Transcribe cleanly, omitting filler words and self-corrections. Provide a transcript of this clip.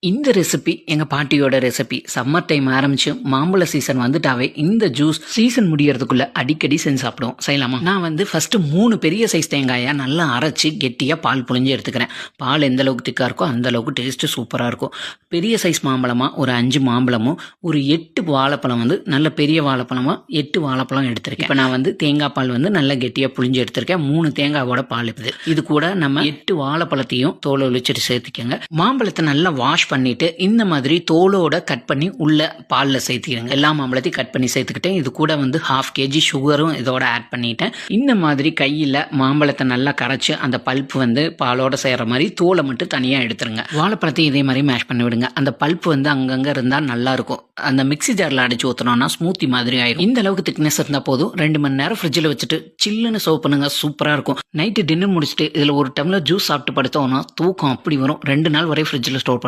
இந்த ரெசிபி எங்க பாட்டியோட ரெசிபி. சம்மர் டைம் ஆரம்பிச்சு மாம்பழ சீசன் வந்துட்டாவே இந்த ஜூஸ் சீசன் முடியறதுக்குள்ள அடிக்கடி செஞ்சு சாப்பிடுவோம். செய்யலாமா? நான் வந்து ஃபர்ஸ்ட் 3 பெரிய சைஸ் தேங்காயா நல்லா அரைச்சு கெட்டியா பால் புழிஞ்சு எடுத்துக்கிறேன். பால் எந்த அளவுக்கு திக்கா இருக்கோ அந்த அளவுக்கு டேஸ்ட் சூப்பரா இருக்கும். பெரிய சைஸ் மாம்பழமா ஒரு 5 மாம்பழமும் ஒரு 8 வாழைப்பழம் வந்து நல்ல பெரிய வாழைப்பழமா 8 வாழைப்பழம் எடுத்திருக்கேன். இப்போ நான் வந்து தேங்காய் பால் வந்து நல்லா கெட்டியா புழிஞ்சு எடுத்திருக்கேன். 3 தேங்காவோட பால் இது கூட நம்ம 8 வாழைப்பழத்தையும் தோலை ஒழிச்சிட்டு சேர்த்துக்கோங்க. மாம்பழத்தை நல்லா வாஷ் பண்ணிட்டு இந்த மாதிரி தோலோட கட் பண்ணி உள்ள பால்ல சேர்த்துக்கிறேங்க. எல்லா மாம்பழத்தையும் கட் பண்ணி சேர்த்துக்கிட்டேன். இது கூட வந்து 1/2 kg சுகரும் இதோட ஆட் பண்ணிட்டேன். இந்த மாதிரி கையில மாம்பழத்தை நல்லா கரைச்சு அந்த பல்ப் வந்து பாலோட சேர்ற மாதிரி தோலை மட்டும் தனியா எடுத்துருங்க. வாழைப்பழத்தையும் இதே மாதிரி மேஷ் பண்ணி விடுங்க. அந்த பல்ப் வந்து அங்கங்க இருந்தா நல்லா இருக்கும். அந்த மிக்ஸி ஜார்ல அடிச்சு ஊத்தணும்னா ஸ்மூத்தி மாதிரி ஆயிடும். இந்த அளவுக்கு திக்னஸ் இருந்தா போதும். 2 மணி நேரம் ஃப்ரிட்ஜில் வச்சுட்டு சில்லுன்னு சர்வ் பண்ணுங்க. சூப்பரா இருக்கும். நைட்டு டின்னர் முடிச்சுட்டு இதுல ஒரு டம்ளர் ஜூஸ் சாப்பிட்டு படுத்தோம்னா தூக்கம் அப்படி வரும். 2 நாள் வரை ஃப்ரிட்ஜில் ஸ்டோர் பண்ண